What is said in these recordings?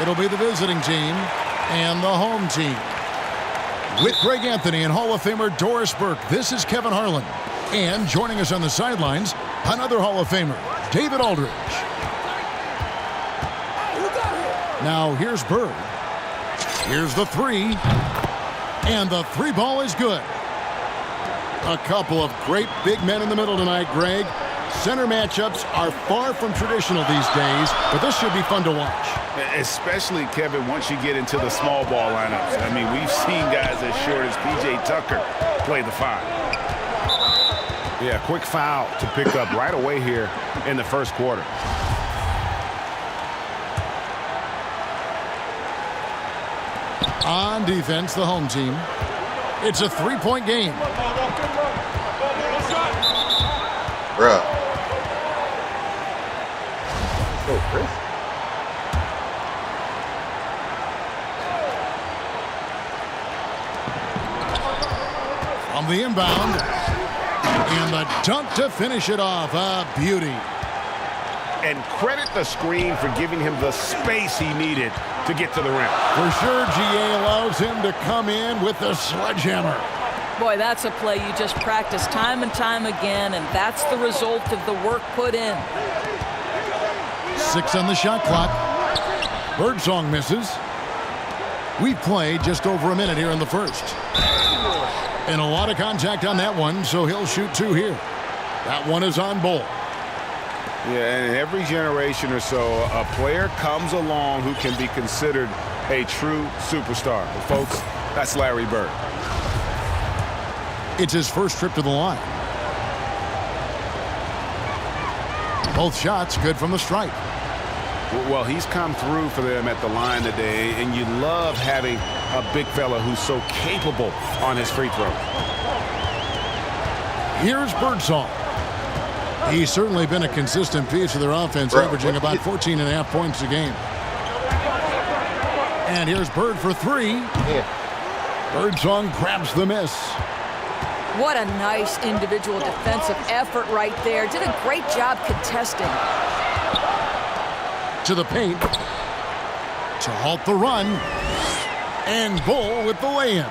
It'll be the visiting team and the home team. With Greg Anthony and Hall of Famer Doris Burke, this is Kevin Harlan. And joining us on the sidelines, another Hall of Famer, David Aldridge. Now here's Bird. Here's the three. And the three ball is good. A couple of great big men in the middle tonight, Greg. Center matchups are far from traditional these days, but this should be fun to watch. Especially, Kevin, once you get into the small ball lineups. I mean, we've seen guys as short as P.J. Tucker play the 5. Yeah, quick foul to pick up right away here in the first quarter. On defense, the home team. It's a 3-point game. Bruh. Oh, Chris. From the inbound. And the dunk to finish it off. A beauty. And credit the screen for giving him the space he needed to get to the rim. For sure, GA allows him to come in with the sledgehammer. Boy, that's a play you just practice time and time again, and that's the result of the work put in. 6 on the shot clock. Birdsong misses. We've played just over a minute here in the first. And a lot of contact on that one, so he'll shoot 2 here. That one is on Bull. Yeah, and every generation or so, a player comes along who can be considered a true superstar. But folks, that's Larry Bird. It's his first trip to the line. Both shots good from the stripe. Well, he's come through for them at the line today, and you love having a big fella who's so capable on his free throw. Here's Birdsong. He's certainly been a consistent piece of their offense, averaging about 14.5 points a game. And here's Bird for 3. Yeah. Birdsong grabs the miss. What a nice individual defensive effort right there. Did a great job contesting. To the paint. To halt the run. And Bull with the lay-in.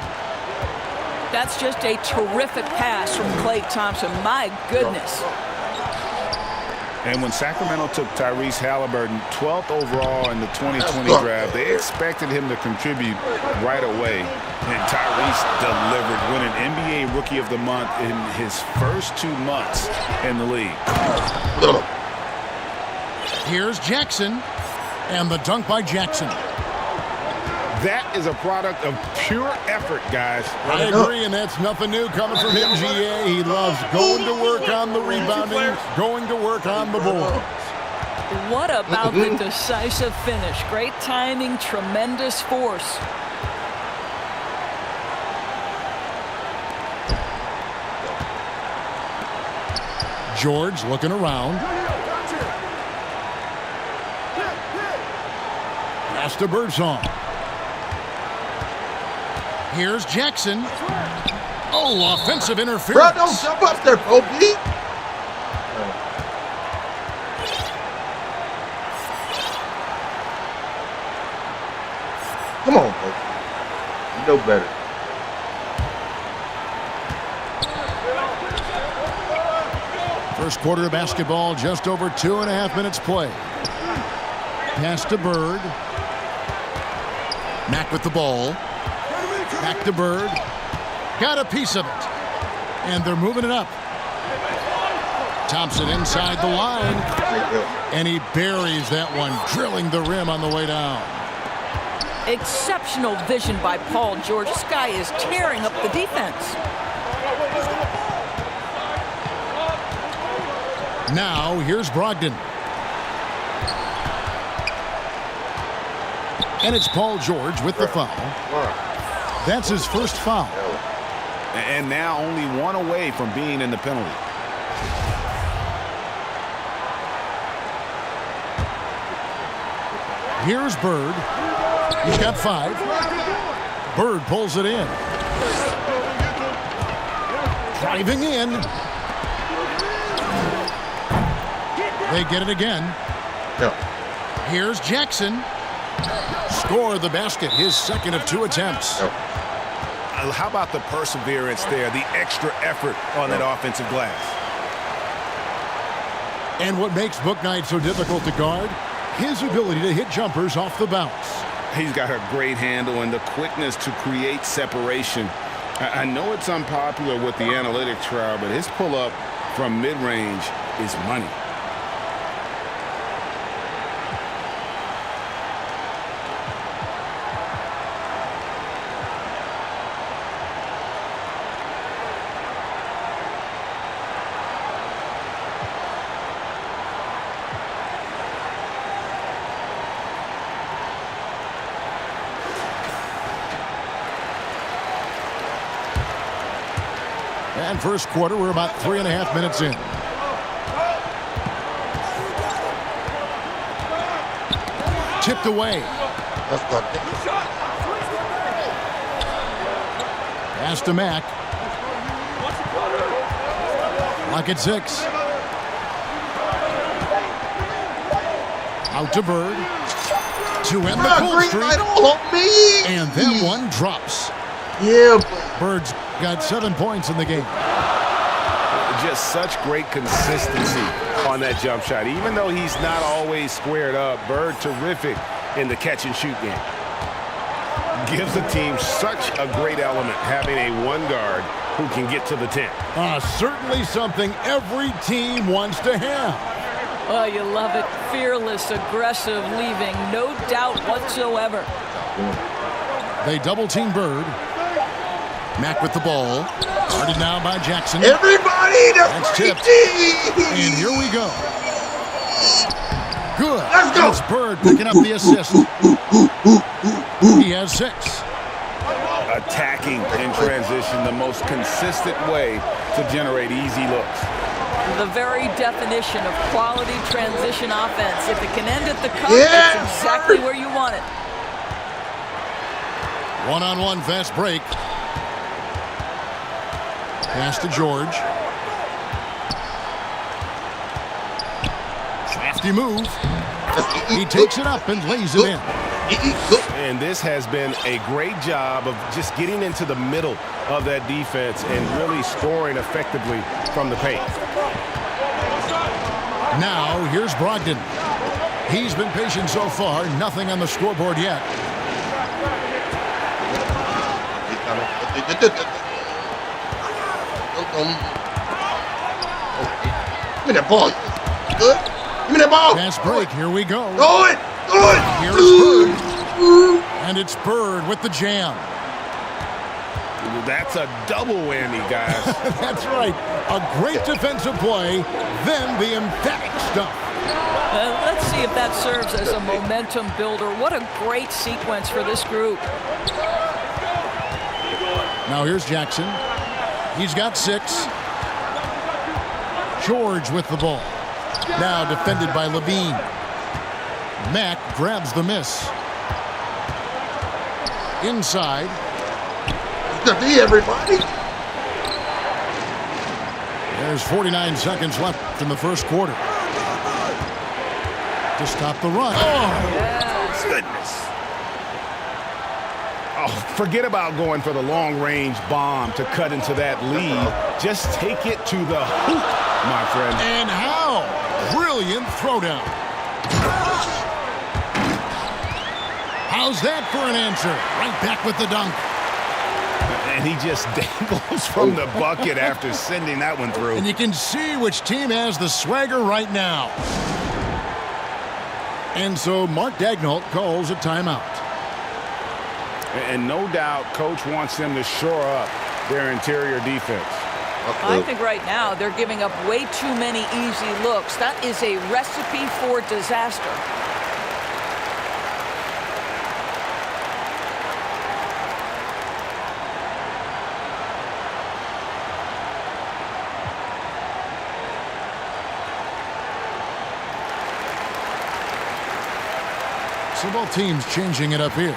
That's just a terrific pass from Klay Thompson. My goodness. And when Sacramento took Tyrese Halliburton 12th overall in the 2020 draft, they expected him to contribute right away. And Tyrese delivered, winning NBA Rookie of the Month in his first 2 months in the league. Here's Jackson. And the dunk by Jackson. That is a product of pure effort, guys. I agree, and that's nothing new coming from him, GA. He loves going to work on the rebounding, going to work on the boards. What about the decisive finish? Great timing, tremendous force. George looking around. Pass to Birdsong. Here's Jackson. Oh, offensive interference. Bro, don't jump up there, bro, B. Come on, bro. You know better. First quarter of basketball, just over 2.5 minutes play. Pass to Bird. Mack with the ball. Back to Bird. Got a piece of it. And they're moving it up. Thompson inside the line. And he buries that one, drilling the rim on the way down. Exceptional vision by Paul George. This guy is tearing up the defense. Now, here's Brogdon. And it's Paul George with the foul. That's his first foul. And now only one away from being in the penalty. Here's Bird. He's got 5. Bird pulls it in. Driving in. They get it again. No. Here's Jackson. Score the basket, his second of 2 attempts. How about the perseverance there, the extra effort on that offensive glass? And what makes Bouknight so difficult to guard? His ability to hit jumpers off the bounce. He's got a great handle and the quickness to create separation. I know it's unpopular with the analytics crowd, but his pull-up from mid-range is money. And first quarter, we're about 3.5 minutes in. Tipped away. Pass to Mack. Lock at 6. Out to Bird. To end the cold streak. And then one drops. Yeah. Bird's got 7 points in the game. Just such great consistency on that jump shot. Even though he's not always squared up, Bird terrific in the catch-and-shoot game. Gives the team such a great element having a one guard who can get to the 10. Certainly something every team wants to have. Oh, you love it. Fearless, aggressive, leaving. No doubt whatsoever. They double-team Bird. Mack with the ball. Guarded now by Jackson. Everybody, that's tipped. And here we go. Good. Let's go. It's Bird picking up the assist. He has 6. Attacking in transition, the most consistent way to generate easy looks. The very definition of quality transition offense. If it can end at the cup, that's exactly where you want it. One-on-one fast break. Pass to George. Crafty move. He takes it up and lays it in. And this has been a great job of just getting into the middle of that defense and really scoring effectively from the paint. Now, here's Brogdon. He's been patient so far. Nothing on the scoreboard yet. Give me that ball. Good. Give me that ball. Pass break. Here we go. Go it. Here's Bird. And it's Bird with the jam. That's a double whammy, guys. That's right. A great defensive play, then the emphatic stuff. Let's see if that serves as a momentum builder. What a great sequence for this group. Now here's Jackson. He's got 6. George with the ball. Now defended by Levine. Mack grabs the miss. Inside. To be everybody. There's 49 seconds left in the first quarter. To stop the run. Yes. Goodness. Oh, forget about going for the long-range bomb to cut into that lead. Just take it to the hoop, my friend. And how? Brilliant throwdown. How's that for an answer? Right back with the dunk. And he just dangles from the bucket after sending that one through. And you can see which team has the swagger right now. And so Mark Daigneault calls a timeout. And no doubt Coach wants them to shore up their interior defense. I think right now they're giving up way too many easy looks. That is a recipe for disaster. So both teams changing it up here.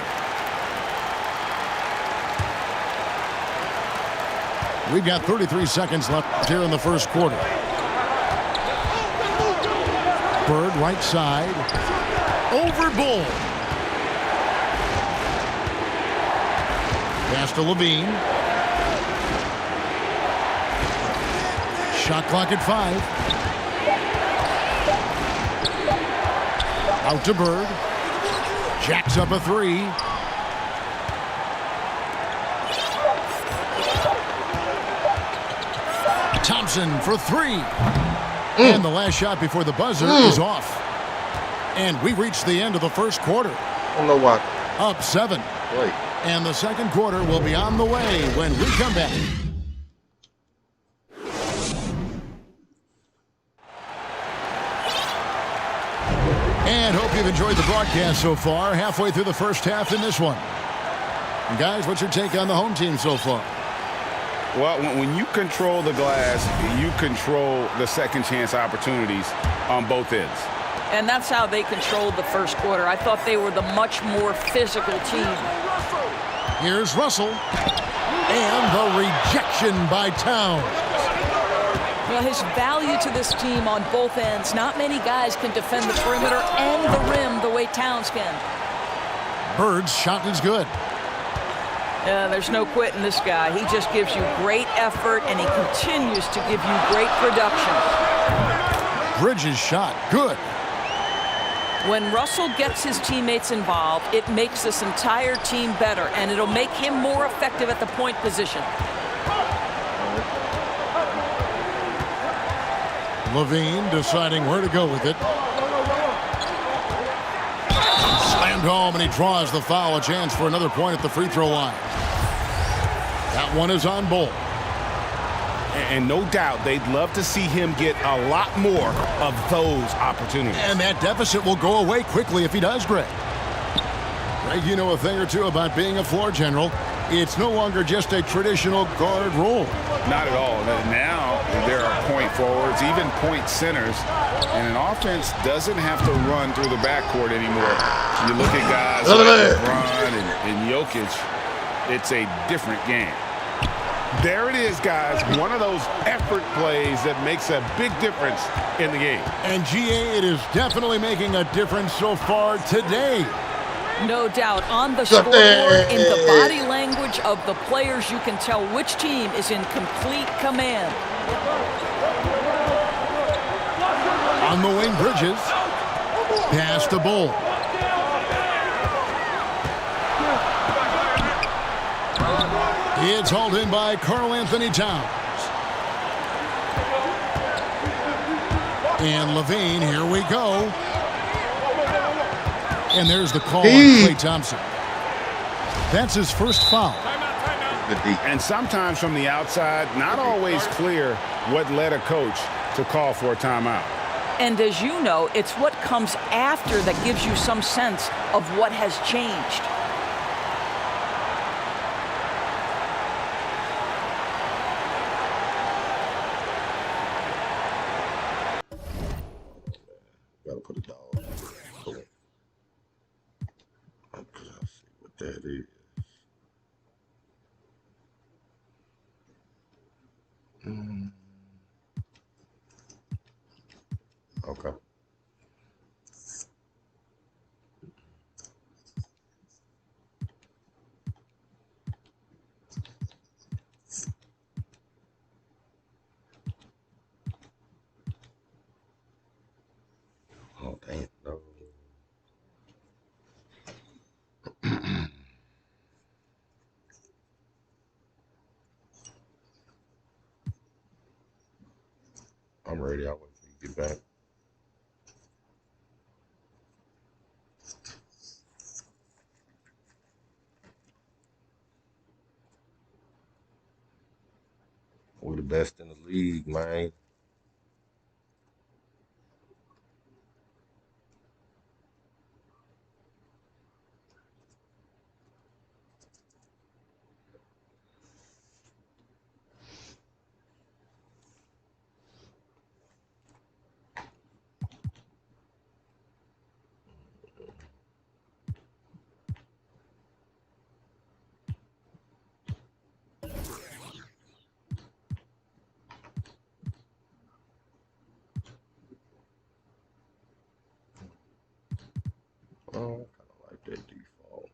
We've got 33 seconds left here in the first quarter. Bird right side. Over Bull. Pass to Levine. Shot clock at 5. Out to Bird. Jacks up a 3. Thompson for 3. And the last shot before the buzzer is off. And we reached the end of the first quarter. I don't know why. Up 7. Wait. And the second quarter will be on the way when we come back. And hope you've enjoyed the broadcast so far. Halfway through the first half in this one. And guys, what's your take on the home team so far? Well, when you control the glass, you control the second chance opportunities on both ends. And that's how they controlled the first quarter. I thought they were the much more physical team. Here's Russell. And the rejection by Towns. Well, his value to this team on both ends. Not many guys can defend the perimeter and the rim the way Towns can. Bird's shot is good. There's no quitting this guy. He just gives you great effort, and he continues to give you great production. Bridges' shot, good. When Russell gets his teammates involved, it makes this entire team better, and it'll make him more effective at the point position. Levine deciding where to go with it. Slammed home, and he draws the foul. A chance for another point at the free throw line. That one is on Bull. And no doubt they'd love to see him get a lot more of those opportunities. And that deficit will go away quickly if he does, Greg. Greg, you know a thing or two about being a floor general. It's no longer just a traditional guard role. Not at all. Now there are point forwards, even point centers, and an offense doesn't have to run through the backcourt anymore. You look at guys like LeBron and Jokic, it's a different game. There it is, guys. One of those effort plays that makes a big difference in the game. And GA, it is definitely making a difference so far today. No doubt. On the scoreboard, in the body language of the players, you can tell which team is in complete command. On the wing, Bridges. Pass to Bull. It's hauled in by Karl Anthony Towns. And Levine, here we go. And there's the call on Klay Thompson. That's his first foul. And sometimes from the outside, not always clear what led a coach to call for a timeout. And as you know, it's what comes after that gives you some sense of what has changed. Gotta put it down. Okay, I'll see what that is. Okay. Oh, damn. No. I'm ready. I'll wait till you get back. We're the best in the league, man. Oh, I kind of like that default.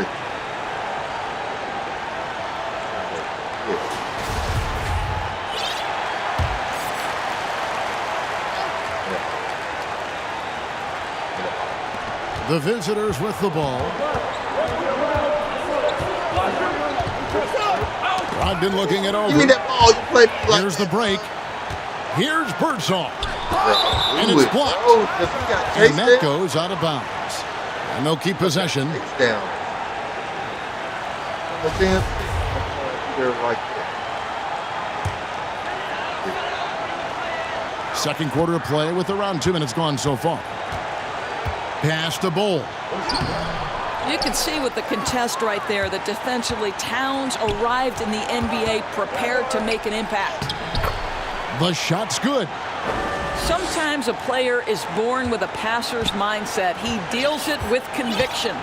free. The visitors with the ball. Brogdon looking it over. Give me that ball. You play like Here's the break. Here's Birdsong. And Ooh, it's blocked. oh, And that goes out of bounds. And they'll keep possession. It's down. Understand? They're like that. Second quarter of play with around 2 minutes gone so far. Pass to Bull. You can see with the contest right there that defensively Towns arrived in the NBA prepared to make an impact. The shot's good. Sometimes a player is born with a passer's mindset. He deals it with conviction.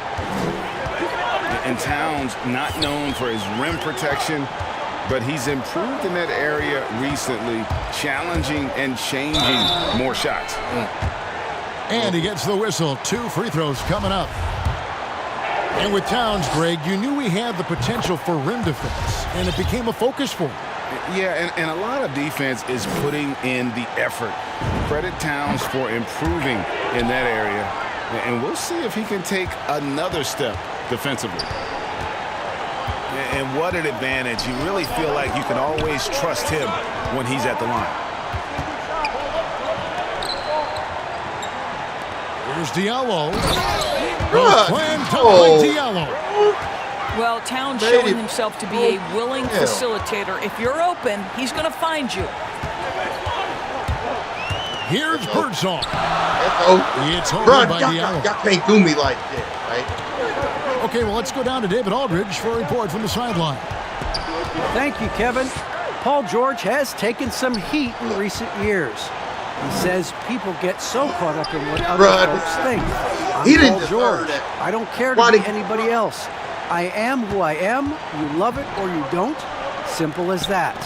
And Towns, not known for his rim protection, but he's improved in that area recently, challenging and changing more shots. And he gets the whistle. 2 free throws coming up. And with Towns, Greg, you knew he had the potential for rim defense, and it became a focus for him. Yeah, and a lot of defense is putting in the effort. Credit Towns for improving in that area, and we'll see if he can take another step defensively. And what an advantage. You really feel like you can always trust him when he's at the line. Here's Diallo. Plan to play Diallo. Well, Towns showing himself to be a willing facilitator. If you're open, he's going to find you. Here's Birdsong. It's over Bro, by y'all Diallo. can't do me like that, right? Okay, well, let's go down to David Aldridge for a report from the sideline. Thank you, Kevin. Paul George has taken some heat in recent years. He says people get so caught up in what other folks think. I'm He didn't Paul George. deserve that. I don't care to be anybody else. I am who I am. You love it or you don't. Simple as that.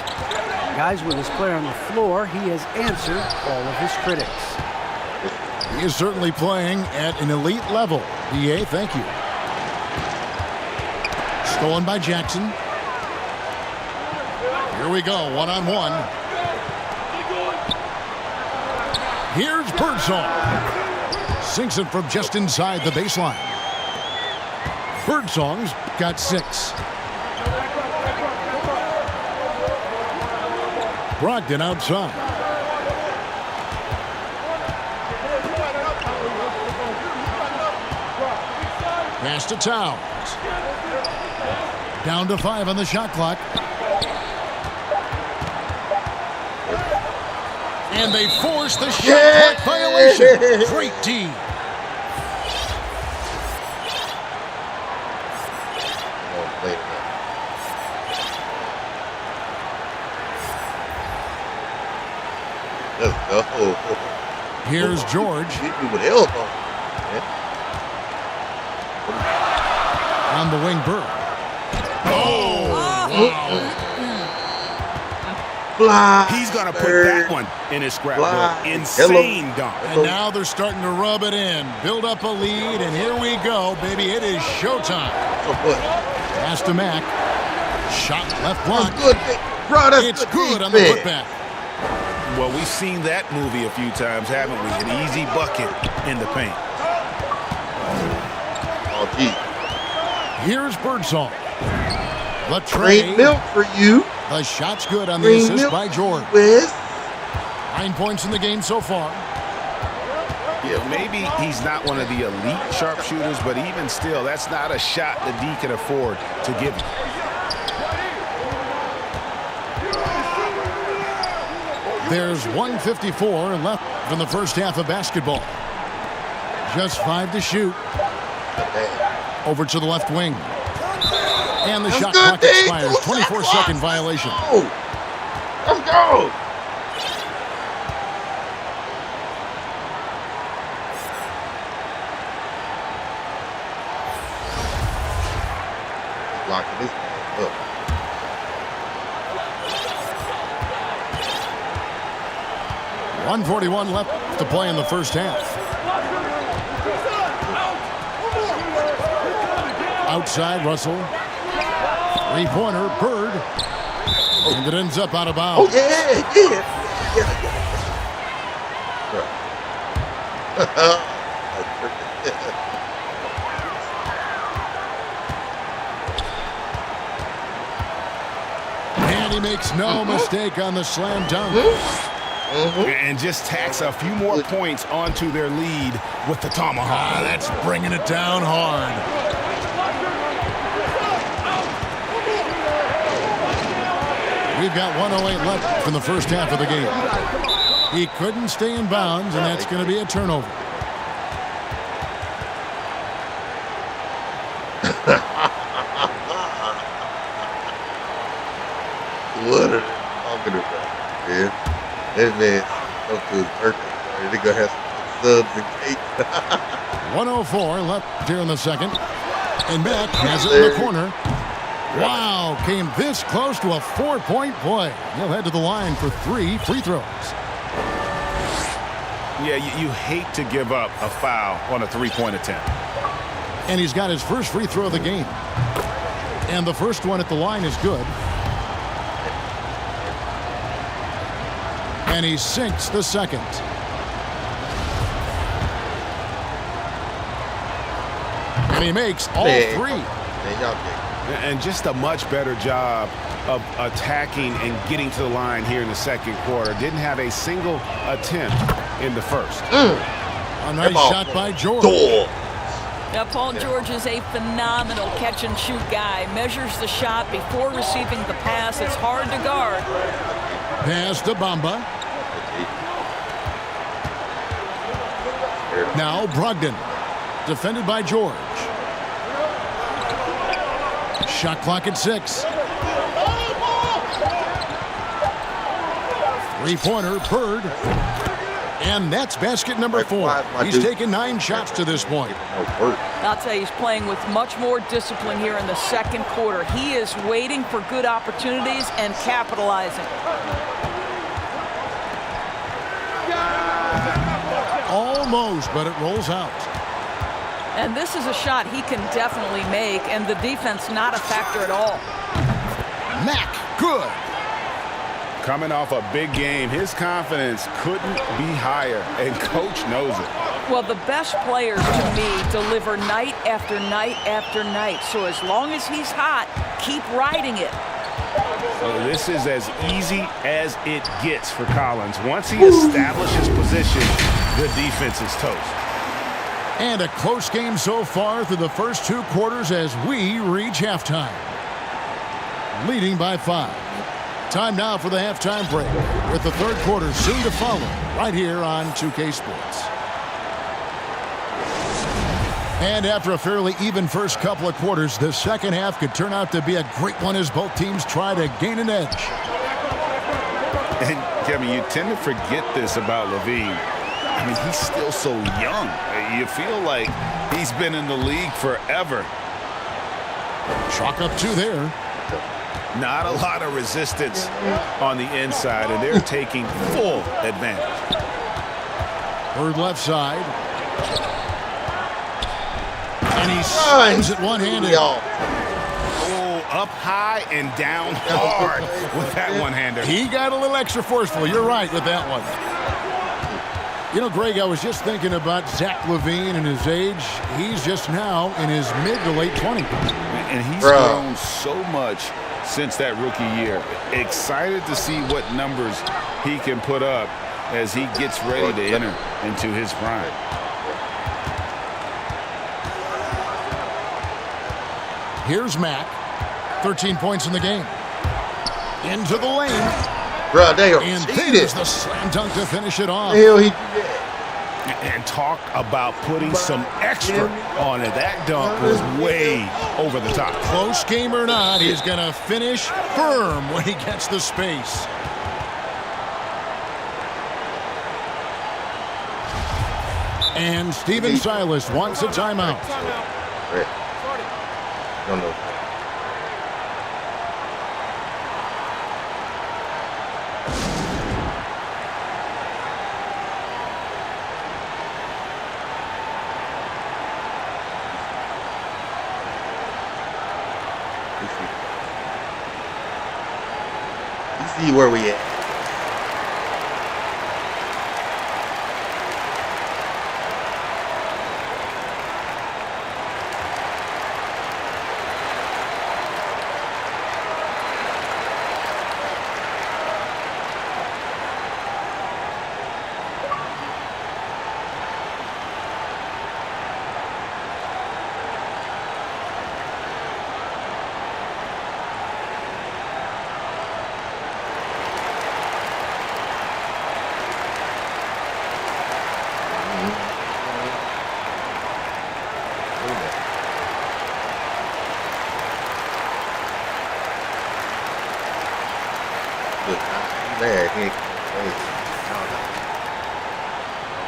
Guys, with his player on the floor, he has answered all of his critics. He is certainly playing at an elite level. BA, thank you. Stolen by Jackson. Here we go, one-on-one. Here's Birdsong. Sinks it from just inside the baseline. Birdsong's got 6. Brogdon outside. Pass to Towns. Down to 5 on the shot clock. And they force the shot clock violation. Great D. Let's go. Here's George. Hit me with elbow. On the wing, Bird. Fly. He's going to put that one in his scrapbook. Insane dunk. And now they're starting to rub it in. Build up a lead, and here we go, baby. It is showtime. So good. Pass to Mack. Shot left block. That's good. Bro, that's It's good good on the defense. putback. Well, we've seen that movie a few times, haven't we? An easy bucket in the paint. Oh, gee. Here's Birdsong. The Great trade. milk for you. The shot's good on the Green assist milk by George. With 9 points in the game so far. Yeah, maybe he's not one of the elite sharpshooters, but even still, that's not a shot the D can afford to give him. There's 1:54 left in the first half of basketball. Just 5 to shoot. Over to the left wing. And the shot clock expires. 24-second violation. Let's go. Locking this up. .141 left to play in the first half. Outside, Russell. Three-pointer, Bird. And it ends up out of bounds. Oh, yeah. And he makes no mistake on the slam dunk. And just tacks a few more points onto their lead with the tomahawk. That's bringing it down hard. We've got 1:08 left in the first half of the game. He couldn't stay in bounds, and that's going to be a turnover. What are they talking about, man? That man up to his birthday. They're going to have some subs and cake. 1:04 left here in the second. And Mack has it in the corner. Wow, came this close to a 4-point play. He'll head to the line for 3 free throws. Yeah, you hate to give up a foul on a three-point attempt. And he's got his first free throw of the game. And the first one at the line is good. And he sinks the second. And he makes all 3. And just a much better job of attacking and getting to the line here in the second quarter. Didn't have a single attempt in the first. A nice shot by George. Now, Paul George is a phenomenal catch-and-shoot guy. Measures the shot before receiving the pass. It's hard to guard. Pass to Bamba. Now Brogdon. Defended by George. Shot clock at 6. Three-pointer, Bird. And that's basket number 4. He's taken 9 shots to this point. I'll tell you, he's playing with much more discipline here in the second quarter. He is waiting for good opportunities and capitalizing. Almost, but it rolls out. And this is a shot he can definitely make, and the defense not a factor at all. Mack, good. Coming off a big game, his confidence couldn't be higher, and coach knows it. Well, the best players to me deliver night after night after night. So as long as he's hot, keep riding it. So this is as easy as it gets for Collins. Once he establishes position, the defense is toast. And a close game so far through the first 2 quarters as we reach halftime. Leading by 5. Time now for the halftime break, with the third quarter soon to follow, right here on 2K Sports. And after a fairly even first couple of quarters, the second half could turn out to be a great one as both teams try to gain an edge. And, Kevin, you tend to forget this about LaVine. I mean, he's still so young. You feel like he's been in the league forever. Chalk up 2 there. Not a lot of resistance on the inside, and they're taking full advantage. Bird left side. And he slams it one-handed. Oh, up high and down hard with that one-hander. He got a little extra forceful. You're right with that one. You know, Greg, I was just thinking about Zach LaVine and his age. He's just now in his mid to late 20s. And he's grown so much since that rookie year. Excited to see what numbers he can put up as he gets ready to enter into his prime. Here's Mack. 13 points in the game. Into the lane. Bro, they are and cheated. there's the slam dunk to finish it off. Hell, he did. And talk about putting some extra on it. That dunk was way over the top. Close game or not, he's going to finish firm when he gets the space. And Steven Silas wants a timeout. Right. No, no. see where we at. Bad. He ain't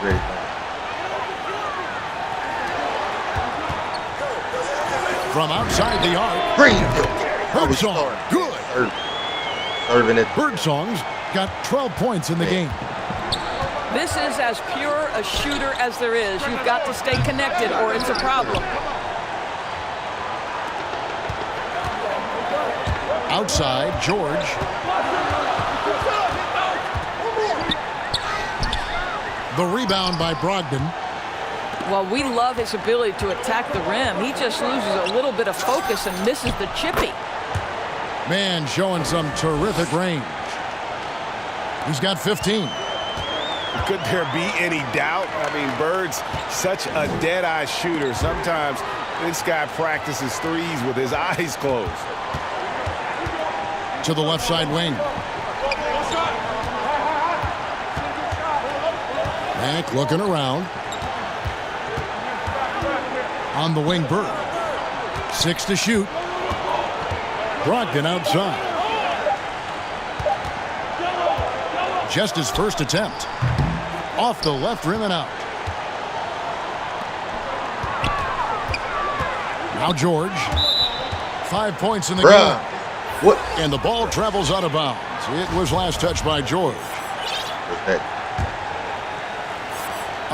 ready. From outside the arc. Birdsong. Good. Serving it. Birdsong's got 12 points in the game. This is as pure a shooter as there is. You've got to stay connected or it's a problem. Outside, George. The rebound by Brogdon. Well, we love his ability to attack the rim. He just loses a little bit of focus and misses the chippy. Man showing some terrific range. He's got 15. Could there be any doubt? I mean, Bird's such a dead-eye shooter. Sometimes this guy practices threes with his eyes closed. To the left side wing. Mack looking around. On the wing, Bird. 6 to shoot. Brogdon outside. Just his first attempt. Off the left rim and out. Now George. 5 points in the game. What? And the ball travels out of bounds. It was last touched by George.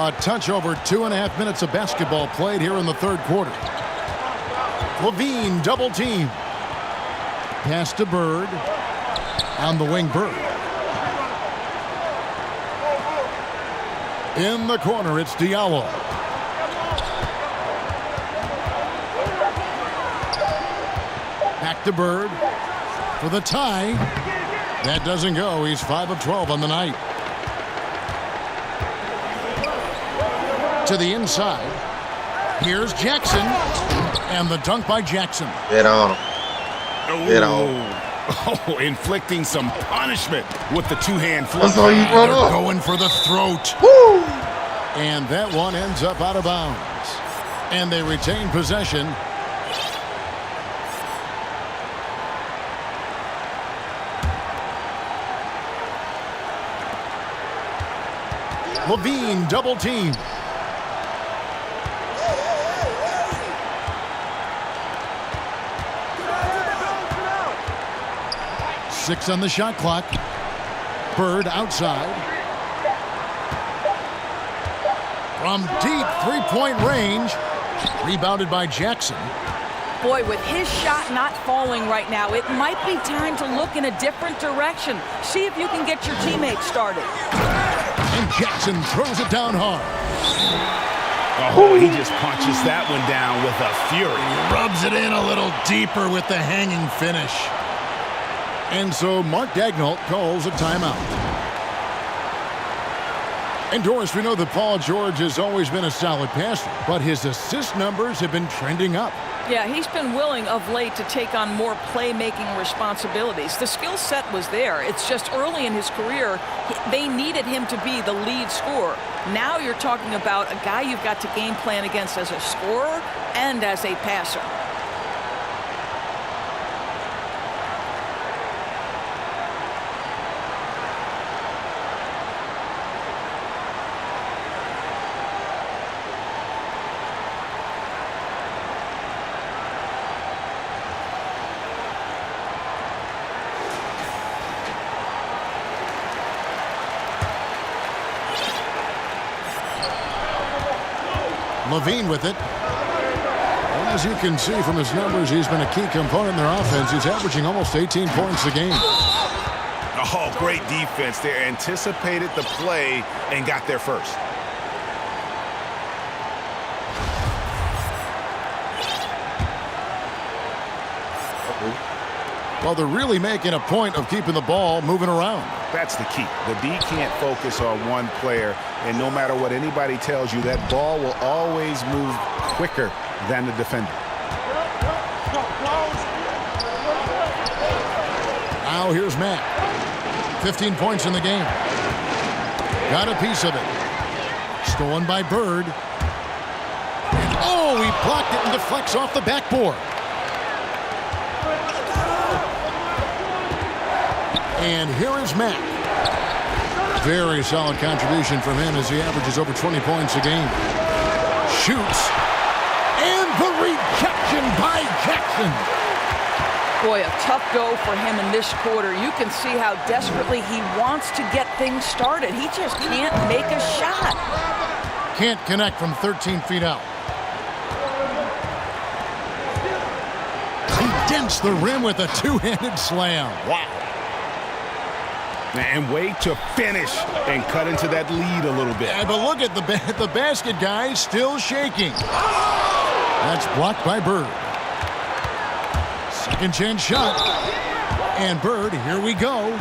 A touch over 2.5 minutes of basketball played here in the third quarter. Levine double team. Pass to Bird. On the wing, Bird. In the corner, it's Diallo. Back to Bird for the tie. That doesn't go. He's 5 of 12 on the night. To the inside. Here's Jackson. And the dunk by Jackson. Get on him. Get on. Oh, inflicting some punishment with the two-hand flush. That's all you run up. Going for the throat. Woo! And that one ends up out of bounds. And they retain possession. Levine double team. Six on the shot clock. Bird outside. From deep three-point range. Rebounded by Jackson. Boy, with his shot not falling right now, it might be time to look in a different direction. See if you can get your teammates started. And Jackson throws it down hard. Oh, he just punches that one down with a fury. He rubs it in a little deeper with the hanging finish. And so Mark Daigneault calls a timeout. And Doris, we know that Paul George has always been a solid passer, but his assist numbers have been trending up. Yeah, he's been willing of late to take on more playmaking responsibilities. The skill set was there. It's just early in his career, they needed him to be the lead scorer. Now you're talking about a guy you've got to game plan against as a scorer and as a passer. Levine with it. And as you can see from his numbers, he's been a key component in their offense. He's averaging almost 18 points a game. Oh, great defense there. Anticipated the play and got there first. Well, they're really making a point of keeping the ball moving around. That's the key. The D can't focus on one player, and no matter what anybody tells you, that ball will always move quicker than the defender. Now here's Matt. 15 points in the game. Got a piece of it. Stolen by Bird. Oh, he blocked it and deflects off the backboard. And here is Matt. Very solid contribution from him as he averages over 20 points a game. Shoots. And the rejection by Jackson. Boy, a tough go for him in this quarter. You can see how desperately he wants to get things started. He just can't make a shot. Can't connect from 13 feet out. He dents the rim with a two-handed slam. Wow. And wait to finish and cut into that lead a little bit. Yeah, but look at the basket guy still shaking. That's blocked by Bird. Second chance shot. And Bird, here we go.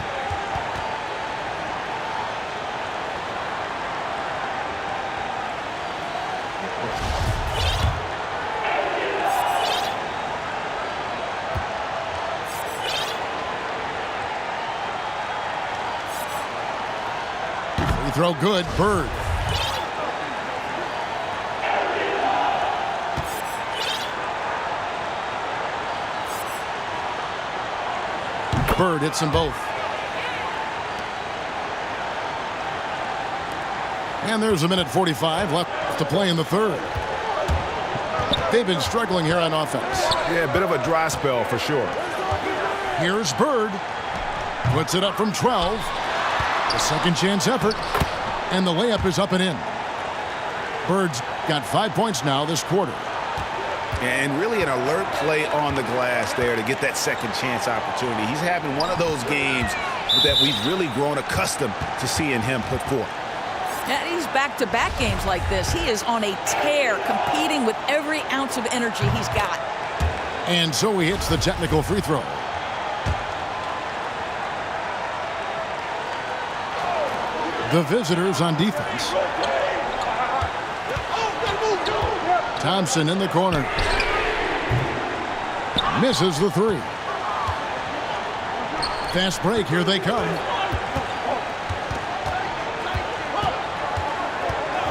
Free throw good, Bird. Bird hits them both. And there's a minute 45 left to play in the third. They've been struggling here on offense. Yeah, a bit of a dry spell for sure. Here's Bird. Puts it up from 12. The second chance effort. And the layup is up and in. Bird's got 5 points now this quarter. And really an alert play on the glass there to get that second chance opportunity. He's having one of those games that we've really grown accustomed to seeing him put forth. Yeah, he's back-to-back games like this. He is on a tear, competing with every ounce of energy he's got. And so he hits the technical free throw. The visitors on defense. Thompson in the corner. Misses the three. Fast break, here they come.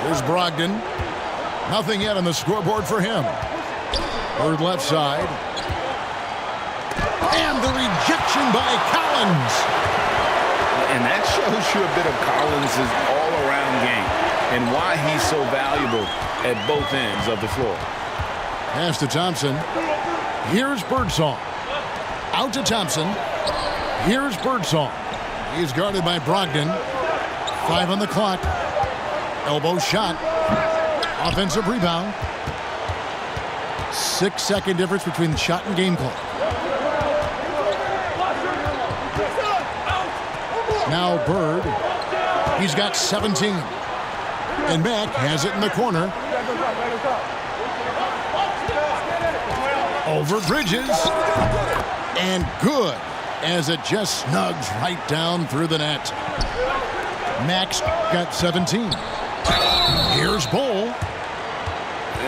Here's Brogdon. Nothing yet on the scoreboard for him. Bird left side. And the rejection by Collins. And that shows you a bit of Collins' all-around game and why he's so valuable at both ends of the floor. Pass to Thompson. Here's Birdsong. Out to Thompson. Here's Birdsong. He's guarded by Brogdon. 5 on the clock. Elbow shot. Offensive rebound. 6-second difference between the shot and game clock. Now Bird. He's got 17. And Mack has it in the corner. Over Bridges. And good as it just snugs right down through the net. Mack's got 17. Here's Bol.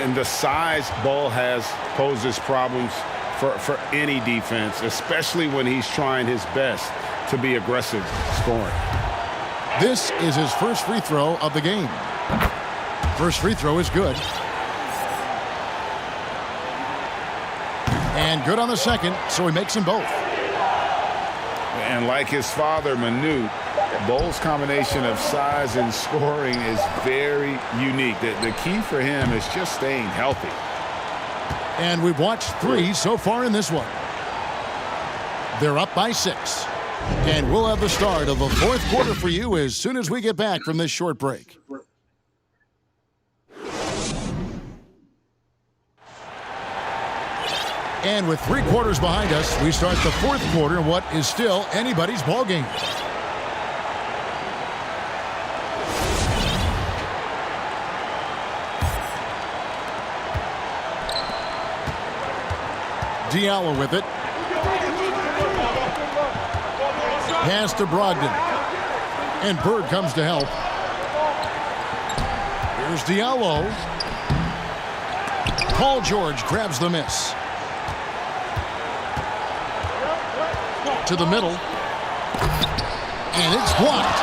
And the size Bol has poses problems for any defense, especially when he's trying his best to be aggressive scoring. This is his first free throw of the game. First free throw is good. And good on the second, so he makes them both. And like his father, Manute, Bol's combination of size and scoring is very unique. The key for him is just staying healthy. And we've watched 3 so far in this one. They're up by 6. And we'll have the start of the fourth quarter for you as soon as we get back from this short break. And with 3 quarters behind us, we start the fourth quarter in what is still anybody's ball game. Diallo with it. Pass to Brogdon. And Bird comes to help. Here's Diallo. Paul George grabs the miss. To the middle. And it's blocked.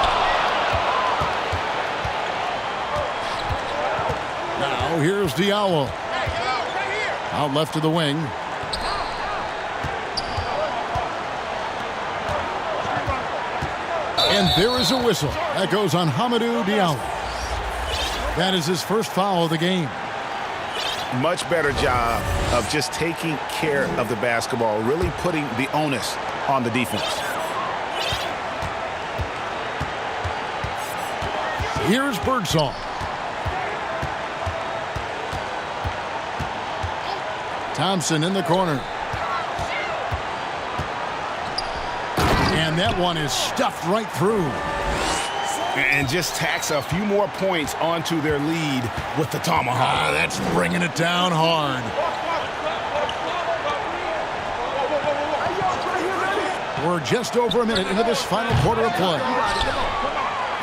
Now here's Diallo. Out left to the wing. And there is a whistle. That goes on Hamidou Diallo. That is his first foul of the game. Much better job of just taking care of the basketball, really putting the onus on the defense. Here's Birdsong. Thompson in the corner. And that one is stuffed right through. And just tacks a few more points onto their lead with the tomahawk. That's bringing it down hard. We're just over a minute into this final quarter of play.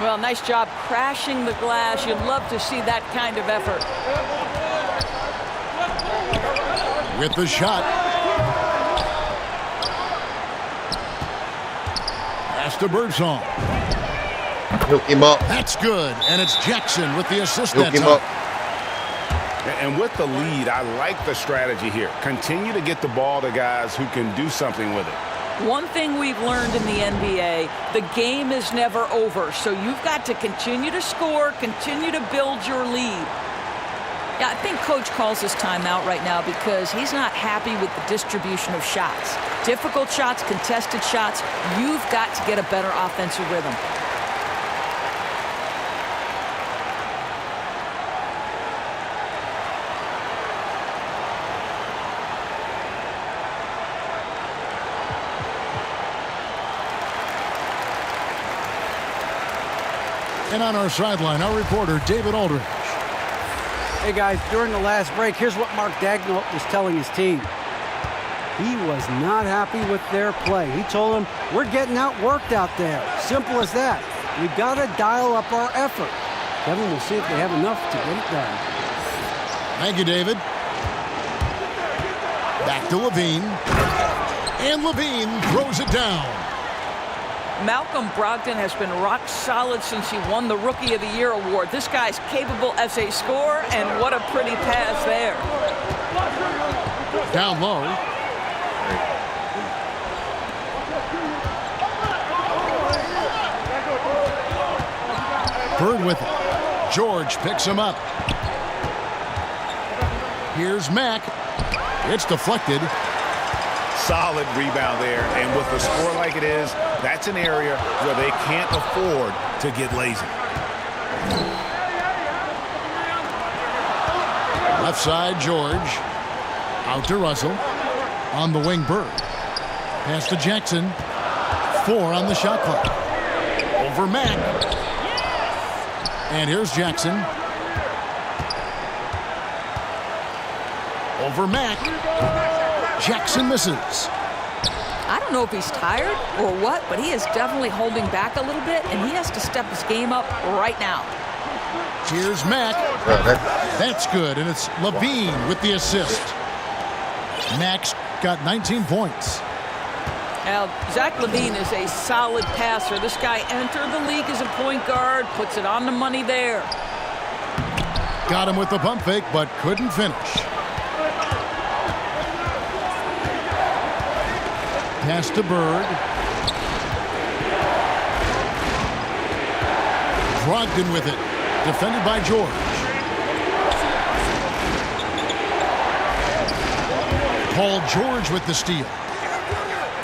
Well, nice job crashing the glass. You'd love to see that kind of effort. With the shot. Pass to Birdsong. Hook him up. That's good. And it's Jackson with the assist Hook that him time. up. And with the lead, I like the strategy here. Continue to get the ball to guys who can do something with it. One thing we've learned in the NBA, the game is never over. So you've got to continue to score, continue to build your lead. Yeah, I think Coach calls his timeout right now because he's not happy with the distribution of shots. Difficult shots, contested shots. You've got to get a better offensive rhythm. And on our sideline, our reporter, David Aldridge. Hey, guys, during the last break, here's what Mark Daigneault was telling his team. He was not happy with their play. He told them, we're getting outworked out there. Simple as that. We've got to dial up our effort. Kevin, we'll see if they have enough to get it done. Thank you, David. Back to Levine. And Levine throws it down. Malcolm Brogdon has been rock solid since he won the Rookie of the Year award. This guy's capable as a scorer, and what a pretty pass there. Down low. Bird with it. George picks him up. Here's Mack. It's deflected. Solid rebound there, and with a score like it is, that's an area where they can't afford to get lazy. Left side, George. Out to Russell. On the wing, Bird. Pass to Jackson. 4 on the shot clock. Over Mack. And here's Jackson. Over Mack. Jackson misses. I don't know if he's tired or what, but he is definitely holding back a little bit, and he has to step his game up right now. Here's Mack. That's good, and it's Levine with the assist. Mack's got 19 points. Now, Zach LaVine is a solid passer. This guy entered the league as a point guard, puts it on the money there. Got him with the pump fake, but couldn't finish. Pass to Bird. Brogdon with it. Defended by George. Paul George with the steal.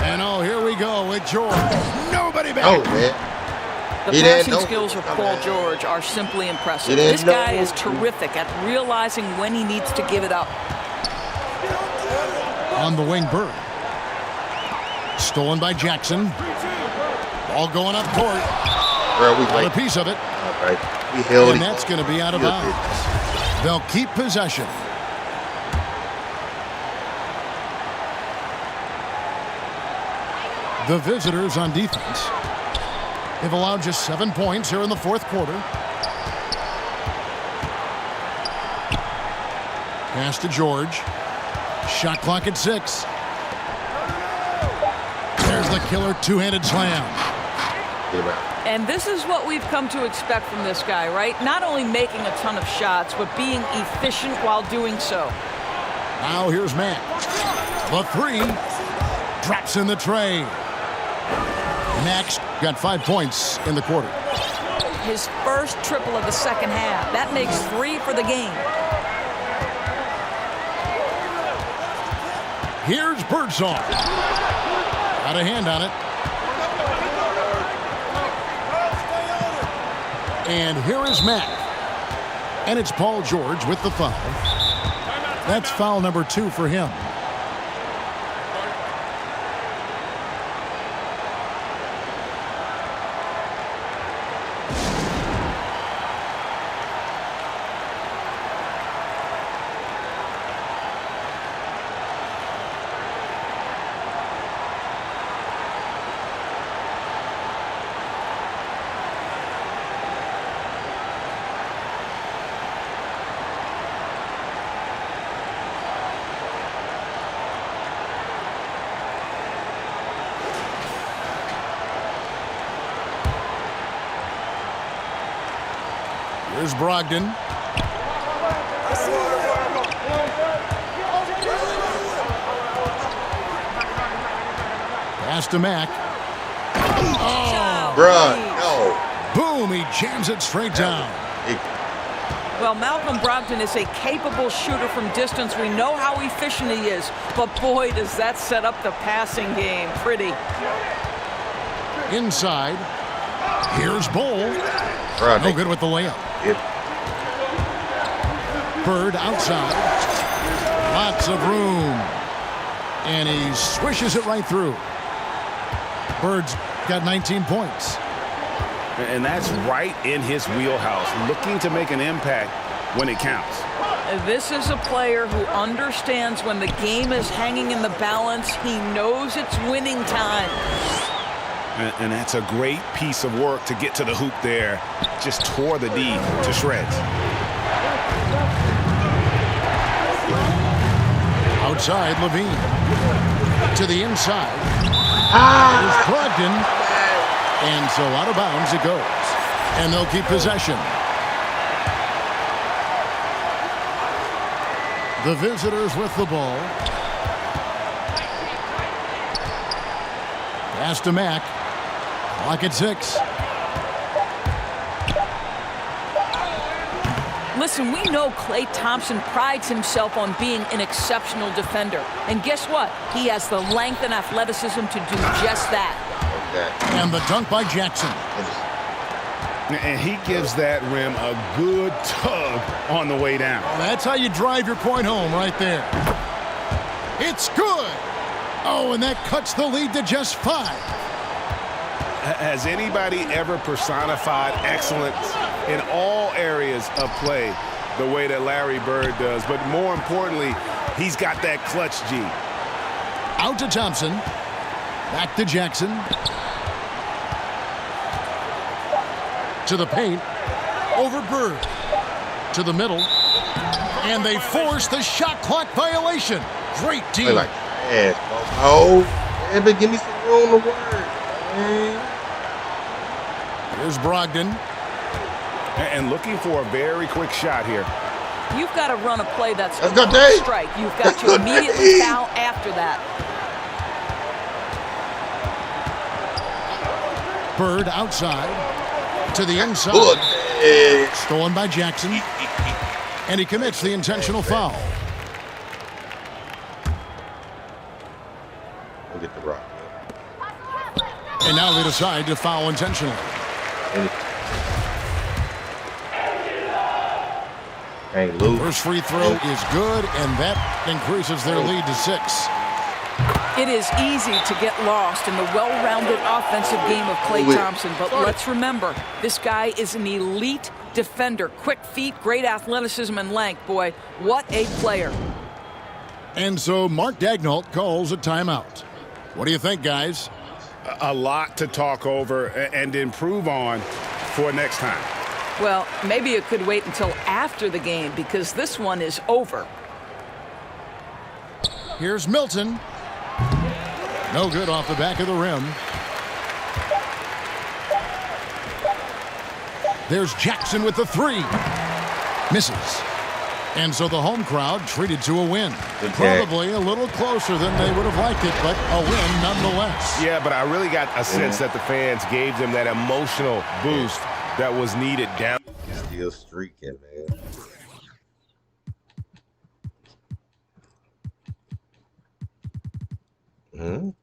And oh, here we go with George. Nobody back. Oh, man. The passing skills of Paul George are simply impressive. This guy is terrific at realizing when he needs to give it up. On the wing, Bird. Stolen by Jackson. Ball going up court. Got a piece of it. Right. We held and that's going to be out of bounds. They'll keep possession. The visitors on defense. They've allowed just 7 points here in the fourth quarter. Pass to George. Shot clock at 6. There's the killer two-handed slam. And this is what we've come to expect from this guy, right? Not only making a ton of shots, but being efficient while doing so. Now here's Matt. The 3. Drops in the tray. Max got 5 points in the quarter. His first triple of the second half. That makes 3 for the game. Here's Birdsong. Got a hand on it. And here is Mack. And it's Paul George with the foul. That's foul number 2 for him. Here's Brogdon. Pass to Mack. Oh, bruh, no. Boom, he jams it straight down. Well, Malcolm Brogdon is a capable shooter from distance. We know how efficient he is, but boy, does that set up the passing game. Pretty. Inside. Here's Bull. Bruh, no good with the layup. Bird outside. Lots of room. And he swishes it right through. Bird's got 19 points. And that's right in his wheelhouse, looking to make an impact when it counts. This is a player who understands when the game is hanging in the balance. He knows it's winning time. And that's a great piece of work to get to the hoop there. Just tore the D to shreds. Outside, Levine. To the inside. Here's Brogdon. And so out of bounds it goes. And they'll keep possession. The visitors with the ball. Pass to Mack. Clock at 6. Listen, we know Klay Thompson prides himself on being an exceptional defender. And guess what? He has the length and athleticism to do just that. And the dunk by Jackson. And he gives that rim a good tug on the way down. That's how you drive your point home right there. It's good. Oh, and that cuts the lead to just 5. Has anybody ever personified excellence in all areas of play the way that Larry Bird does? But more importantly, he's got that clutch G. Out to Thompson. Back to Jackson. To the paint. Over Bird. To the middle. And they force the shot clock violation. Great team. Like, oh, yeah, but give me some room to work. Man. Here's Brogdon. And looking for a very quick shot here. You've got to run a play that's a good day. Strike. You've got to immediately foul after that. Bird outside. To the inside. Good. Stolen by Jackson. And he commits the intentional foul. We'll get the rock. And now they decide to foul intentionally. Hey, Luke. First free throw is good, and that increases their lead to 6. It is easy to get lost in the well-rounded offensive game of Klay Thompson, but let's remember, this guy is an elite defender. Quick feet, great athleticism and length. Boy, what a player. And so Mark Daigneault calls a timeout. What do you think, guys? a lot to talk over and improve on for next time. Well, maybe it could wait until after the game because this one is over. Here's Milton. No good off the back of the rim. There's Jackson with the three. Misses. And so the home crowd treated to a win. Probably a little closer than they would have liked it, but a win nonetheless. Yeah, but I really got a sense that the fans gave them that emotional boost that was needed down. Still streaking, man.